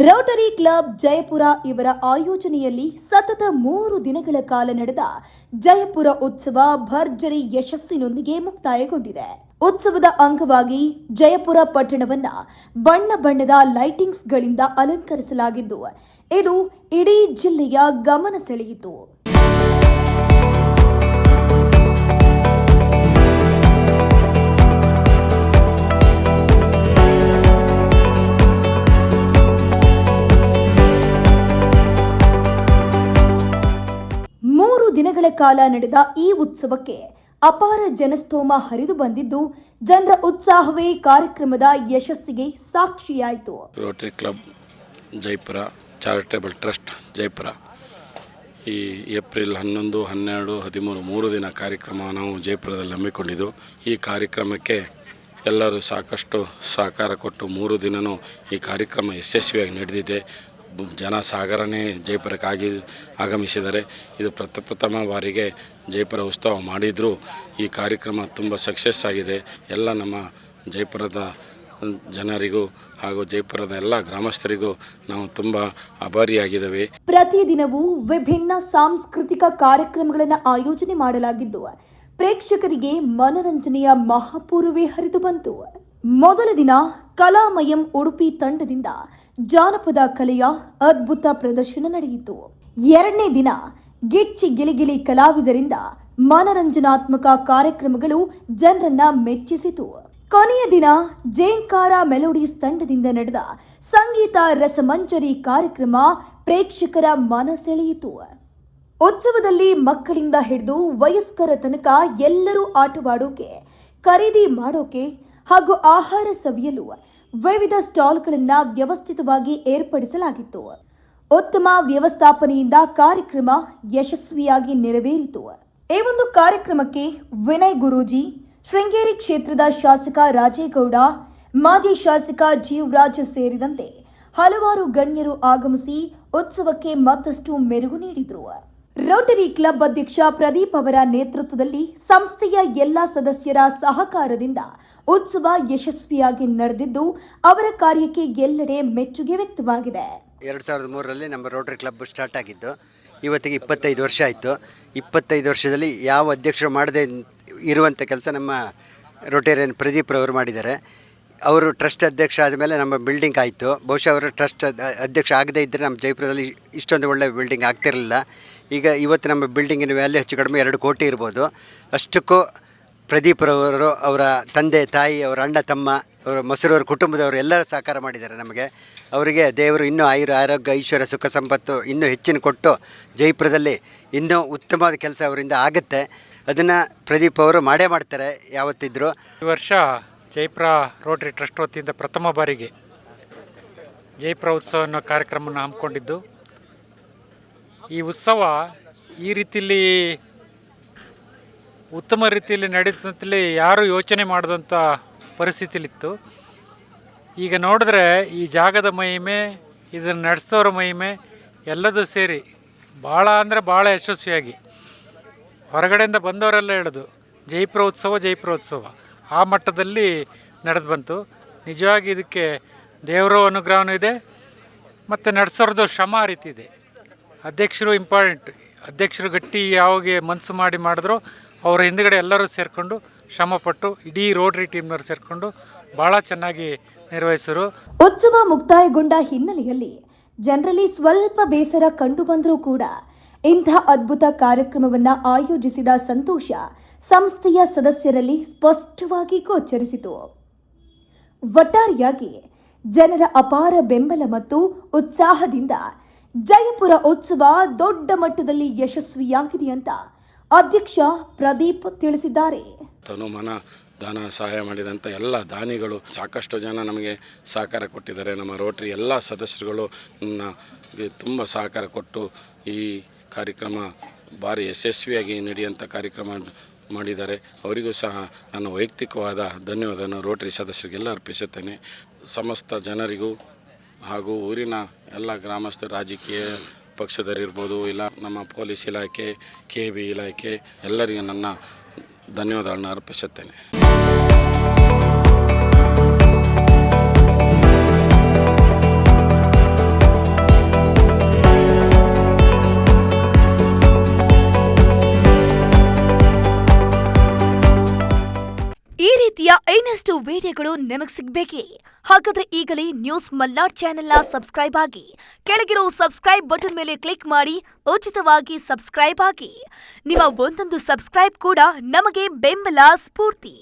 Rotary Club Jayapura ಇವರ ಆಯೋಜನೆಯಲ್ಲಿ ಸತತ 3 ದಿನಗಳ ಕಾಲ ನಡೆದ ಜಯಪುರ ಉತ್ಸವ ಭರ್ಜರಿ ಯಶಸ್ಸಿನೊಂದಿಗೆ ಮುಕ್ತಾಯಗೊಂಡಿದೆ. ಉತ್ಸವದ ಅಂಗವಾಗಿ ಜಯಪುರ ಪಟ್ಟಣವನ್ನ ಬಣ್ಣ ಬಣ್ಣದ ಲೈಟಿಂಗ್ಸ್ಗಳಿಂದ ಅಲಂಕರಿಸಲಾಗಿದ್ದು, ಇದು ಇಡೀ ಜಿಲ್ಲೆಯ ಗಮನ ಸೆಳೆಯಿತು. ದಿನಗಳ ಕಾಲ ನಡೆದ ಈ ಉತ್ಸವಕ್ಕೆ ಅಪಾರ ಜನಸ್ತೋಮ ಹರಿದು ಬಂದಿದ್ದು, ಜನರ ಉತ್ಸಾಹವೇ ಕಾರ್ಯಕ್ರಮದ ಯಶಸ್ಸಿಗೆ ಸಾಕ್ಷಿಯಾಯಿತು. Rotary Club Jayapura charitable trust Jayapura ಈ ಏಪ್ರಿಲ್ 11, 12, 13 3 ದಿನ ಕಾರ್ಯಕ್ರಮ ನಾವು ಜಯಪುರದಲ್ಲಿ ಹಮ್ಮಿಕೊಂಡಿದ್ದು. ಈ ಕಾರ್ಯಕ್ರಮಕ್ಕೆ ಎಲ್ಲರೂ ಸಾಕಷ್ಟು ಸಹಕಾರ ಕೊಟ್ಟು 3 ದಿನವೂ ಈ ಕಾರ್ಯಕ್ರಮ ಯಶಸ್ವಿಯಾಗಿ ನಡೆದಿದೆ. ಜನಸಾಗರನೇ ಜಯಪುರಕ್ಕಾಗಿ ಆಗಮಿಸಿದ್ದಾರೆ. ಇದು ಪ್ರಥಮ ಬಾರಿಗೆ ಜಯಪುರ ಉತ್ಸವ ಮಾಡಿದರೂ ಈ ಕಾರ್ಯಕ್ರಮ ತುಂಬ ಸಕ್ಸಸ್ ಆಗಿದೆ. ಎಲ್ಲ ನಮ್ಮ ಜಯಪುರದ ಜನರಿಗೂ ಹಾಗೂ ಜಯಪುರದ ಎಲ್ಲ ಗ್ರಾಮಸ್ಥರಿಗೂ ನಾವು ತುಂಬ ಆಭಾರಿಯಾಗಿದ್ದೇವೆ. ಪ್ರತಿದಿನವೂ ವಿಭಿನ್ನ ಸಾಂಸ್ಕೃತಿಕ ಕಾರ್ಯಕ್ರಮಗಳನ್ನು ಆಯೋಜನೆ ಮಾಡಲಾಗಿದ್ದು, ಪ್ರೇಕ್ಷಕರಿಗೆ ಮನರಂಜನೆಯ ಮಹಾಪೂರ್ವೇ ಹರಿದು ಬಂತು. ಮೊದಲ ದಿನ ಕಲಾಮಯಂ ಉಡುಪಿ ತಂಡದಿಂದ ಜಾನಪದ ಕಲೆಯ ಅದ್ಭುತ ಪ್ರದರ್ಶನ ನಡೆಯಿತು. ಎರಡನೇ ದಿನ ಗಿಚ್ಚಿ ಗಿಲಿಗಿಲಿ ಕಲಾವಿದರಿಂದ ಮನರಂಜನಾತ್ಮಕ ಕಾರ್ಯಕ್ರಮಗಳು ಜನರನ್ನ ಮೆಚ್ಚಿಸಿತು. ಕೊನೆಯ ದಿನ ಜೇಂಕಾರ ಮೆಲೋಡೀಸ್ ತಂಡದಿಂದ ನಡೆದ ಸಂಗೀತ ರಸಮಂಜರಿ ಕಾರ್ಯಕ್ರಮ ಪ್ರೇಕ್ಷಕರ ಮನ ಸೆಳೆಯಿತು. ಉತ್ಸವದಲ್ಲಿ ಮಕ್ಕಳಿಂದ ಹಿಡಿದು ವಯಸ್ಕರ ತನಕ ಎಲ್ಲರೂ ಆಟವಾಡೋಕೆ, ಖರೀದಿ ಮಾಡೋಕೆ ಹಾಗೂ ಆಹಾರ ಸವಿಯಲು ವಿವಿಧ ಸ್ಟಾಲ್ಗಳನ್ನು ವ್ಯವಸ್ಥಿತವಾಗಿ ಏರ್ಪಡಿಸಲಾಗಿತ್ತು. ಉತ್ತಮ ವ್ಯವಸ್ಥಾಪನೆಯಿಂದ ಕಾರ್ಯಕ್ರಮ ಯಶಸ್ವಿಯಾಗಿ ನೆರವೇರಿತು. ಈ ಒಂದು ಕಾರ್ಯಕ್ರಮಕ್ಕೆ ವಿನಯ್ ಗುರೂಜಿ, ಶೃಂಗೇರಿ ಕ್ಷೇತ್ರದ ಶಾಸಕ ರಾಜೇಗೌಡ, ಮಾಜಿ ಶಾಸಕ ಜೀವರಾಜ್ ಸೇರಿದಂತೆ ಹಲವಾರು ಗಣ್ಯರು ಆಗಮಿಸಿ ಉತ್ಸವಕ್ಕೆ ಮತ್ತಷ್ಟು ಮೆರುಗು ನೀಡಿದರು. ರೋಟರಿ ಕ್ಲಬ್ ಅಧ್ಯಕ್ಷ ಪ್ರದೀಪ್ ಅವರ ನೇತೃತ್ವದಲ್ಲಿ ಸಂಸ್ಥೆಯ ಎಲ್ಲ ಸದಸ್ಯರ ಸಹಕಾರದಿಂದ ಉತ್ಸವ ಯಶಸ್ವಿಯಾಗಿ ನಡೆದಿದ್ದು, ಅವರ ಕಾರ್ಯಕ್ಕೆ ಎಲ್ಲೆಡೆ ಮೆಚ್ಚುಗೆ ವ್ಯಕ್ತವಾಗಿದೆ. 2003ರಲ್ಲಿ ನಮ್ಮ ರೋಟರಿ ಕ್ಲಬ್ ಸ್ಟಾರ್ಟ್ ಆಗಿದ್ದು ಇವತ್ತಿಗೆ 25 ವರ್ಷ ಆಯಿತು. 25 ವರ್ಷದಲ್ಲಿ ಯಾವ ಅಧ್ಯಕ್ಷರು ಮಾಡದೆ ಇರುವಂಥ ಕೆಲಸ ನಮ್ಮ ರೋಟರಿಯನ್ ಪ್ರದೀಪ್ ರವರು ಮಾಡಿದ್ದಾರೆ. ಅವರು ಟ್ರಸ್ಟ್ ಅಧ್ಯಕ್ಷ ಆದಮೇಲೆ ನಮ್ಮ ಬಿಲ್ಡಿಂಗ್ ಆಯಿತು. ಬಹುಶಃ ಅವರು ಟ್ರಸ್ಟ್ ಅಧ್ಯಕ್ಷ ಆಗದೇ ಇದ್ದರೆ ನಮ್ಮ ಜಯಪುರದಲ್ಲಿ ಇಷ್ಟೊಂದು ಒಳ್ಳೆಯ ಬಿಲ್ಡಿಂಗ್ ಆಗ್ತಿರಲಿಲ್ಲ. ಈಗ ಇವತ್ತು ನಮ್ಮ ಬಿಲ್ಡಿಂಗಿನ ವ್ಯಾಲ್ಯೂ ಹೆಚ್ಚು ಕಡಿಮೆ 2 ಕೋಟಿ ಇರ್ಬೋದು. ಅಷ್ಟಕ್ಕೂ ಪ್ರದೀಪ್ ರವರು, ಅವರ ತಂದೆ ತಾಯಿ, ಅವರ ಅಣ್ಣ ತಮ್ಮ, ಅವರ ಮೊಸರವರ ಕುಟುಂಬದವರು ಎಲ್ಲರೂ ಸಹಕಾರ ಮಾಡಿದ್ದಾರೆ ನಮಗೆ. ಅವರಿಗೆ ದೇವರು ಇನ್ನೂ ಆರೋಗ್ಯ, ಐಶ್ವರ್ಯ, ಸುಖ ಸಂಪತ್ತು ಇನ್ನೂ ಹೆಚ್ಚಿನ ಕೊಟ್ಟು ಜಯಪುರದಲ್ಲಿ ಇನ್ನೂ ಉತ್ತಮವಾದ ಕೆಲಸ ಅವರಿಂದ ಆಗುತ್ತೆ. ಅದನ್ನು ಪ್ರದೀಪ್ ಅವರು ಮಾಡೇ ಮಾಡ್ತಾರೆ ಯಾವತ್ತಿದ್ದರೂ. ಈ ವರ್ಷ ಜಯಪುರ ರೋಟರಿ ಟ್ರಸ್ಟ್ ವತಿಯಿಂದ ಪ್ರಥಮ ಬಾರಿಗೆ ಜಯಪುರ ಉತ್ಸವ ಅನ್ನೋ ಕಾರ್ಯಕ್ರಮವನ್ನು ಹಮ್ಮಿಕೊಂಡಿದ್ದು, ಈ ಉತ್ಸವ ಈ ರೀತಿಯಲ್ಲಿ ಉತ್ತಮ ರೀತಿಯಲ್ಲಿ ನಡೀತಂತಲೇ ಯಾರೂ ಯೋಚನೆ ಮಾಡಿದಂಥ ಪರಿಸ್ಥಿತಿಲಿತ್ತು. ಈಗ ನೋಡಿದ್ರೆ ಈ ಜಾಗದ ಮಹಿಮೆ, ಇದನ್ನು ನಡೆಸೋರ ಮಹಿಮೆ ಎಲ್ಲದೂ ಸೇರಿ ಭಾಳ ಅಂದರೆ ಭಾಳ ಯಶಸ್ವಿಯಾಗಿ ಹೊರಗಡೆಯಿಂದ ಬಂದವರೆಲ್ಲ ಹೇಳೋದು ಜಯಪುರ ಉತ್ಸವ ಆ ಮಟ್ಟದಲ್ಲಿ ನಡೆದು ಬಂತು. ನಿಜವಾಗಿ ಇದಕ್ಕೆ ದೇವರ ಅನುಗ್ರಹವೂ ಇದೆ ಮತ್ತು ನಡೆಸೋರ್ದು ಶ್ರಮ ಆ ರೀತಿ ಇದೆ. ಅಧ್ಯಕ್ಷರು ಇಂಪಾರ್ಟೆಂಟ್. ಅಧ್ಯಕ್ಷರು ಗಟ್ಟಿ ಯಾವಾಗ ಮನಸ್ಸು ಮಾಡಿದ್ರು ಅವರ ಹಿಂದುಗಡೆ ಎಲ್ಲರೂ ಸೇರಿಕೊಂಡು ಶ್ರಮಪಟ್ಟು ಇಡೀ ರೋಟರಿ ಟೀಮ್ನವ್ರು ಸೇರಿಕೊಂಡು ಭಾಳ ಚೆನ್ನಾಗಿ ನಿರ್ವಹಿಸಿದರು. ಉತ್ಸವ ಮುಕ್ತಾಯಗೊಂಡ ಹಿನ್ನೆಲೆಯಲ್ಲಿ ಜನರಲ್ಲಿ ಸ್ವಲ್ಪ ಬೇಸರ ಕಂಡು ಬಂದರೂ ಕೂಡ ಇಂಥ ಅದ್ಭುತ ಕಾರ್ಯಕ್ರಮವನ್ನು ಆಯೋಜಿಸಿದ ಸಂತೋಷ ಸಂಸ್ಥೆಯ ಸದಸ್ಯರಲ್ಲಿ ಸ್ಪಷ್ಟವಾಗಿ ಗೋಚರಿಸಿತು. ಒಟ್ಟಾರೆಯಾಗಿ ಜನರ ಅಪಾರ ಬೆಂಬಲ ಮತ್ತು ಉತ್ಸಾಹದಿಂದ ಜಯಪುರ ಉತ್ಸವ ದೊಡ್ಡ ಮಟ್ಟದಲ್ಲಿ ಯಶಸ್ವಿಯಾಗಿದೆ ಅಂತ ಅಧ್ಯಕ್ಷ ಪ್ರದೀಪ್ ತಿಳಿಸಿದ್ದಾರೆ. ತನುಮನ ದಾನ ಸಹಾಯ ಮಾಡಿದಂಥ ಎಲ್ಲ ದಾನಿಗಳು ಸಾಕಷ್ಟು ಜನ ನಮಗೆ ಸಹಕಾರ ಕೊಟ್ಟಿದ್ದಾರೆ. ನಮ್ಮ ರೋಟರಿ ಎಲ್ಲ ಸದಸ್ಯರುಗಳು ನಮಗೆ ತುಂಬ ಸಹಕಾರ ಕೊಟ್ಟು ಈ ಕಾರ್ಯಕ್ರಮ ಭಾರಿ ಯಶಸ್ವಿಯಾಗಿ ನಡೆಯುವಂಥ ಕಾರ್ಯಕ್ರಮ ಮಾಡಿದ್ದಾರೆ. ಅವರಿಗೂ ಸಹ ನನ್ನ ವೈಯಕ್ತಿಕವಾದ ಧನ್ಯವಾದವನ್ನು ರೋಟರಿ ಸದಸ್ಯರಿಗೆಲ್ಲ ಅರ್ಪಿಸುತ್ತೇನೆ. ಸಮಸ್ತ ಜನರಿಗೂ ಹಾಗೂ ಊರಿನ ಎಲ್ಲ ಗ್ರಾಮಸ್ಥರು, ರಾಜಕೀಯ ಪಕ್ಷದಲ್ಲಿರ್ಬೋದು, ಇಲ್ಲ ನಮ್ಮ ಪೊಲೀಸ್ ಇಲಾಖೆ, KB ಇಲಾಖೆ ಎಲ್ಲರಿಗೂ ನನ್ನ ಧನ್ಯವಾದಗಳನ್ನು ಅರ್ಪಿಸುತ್ತೇನೆ. ಇನ್ನಷ್ಟು ವಿಡಿಯೋಗಳು ನಿಮಗೆ ಸಿಗಬೇಕೇ? ಹಾಗಾದ್ರೆ ಈಗಲೇ ನ್ಯೂಸ್ ಮಲ್ನಾಡ್ ಚಾನೆಲ್ನ ಸಬ್ಸ್ಕ್ರೈಬ್ ಆಗಿ ಕೆಳಗಿರೋ ಸಬ್ಸ್ಕ್ರೈಬ್ ಬಟನ್ ಮೇಲೆ ಕ್ಲಿಕ್ ಮಾಡಿ ಉಚಿತವಾಗಿ ಸಬ್ಸ್ಕ್ರೈಬ್ ಆಗಿ. ನಿಮ್ಮ ಒಂದೊಂದು ಸಬ್ಸ್ಕ್ರೈಬ್ ಕೂಡ ನಮಗೆ ಬೆಂಬಲ ಸ್ಫೂರ್ತಿ.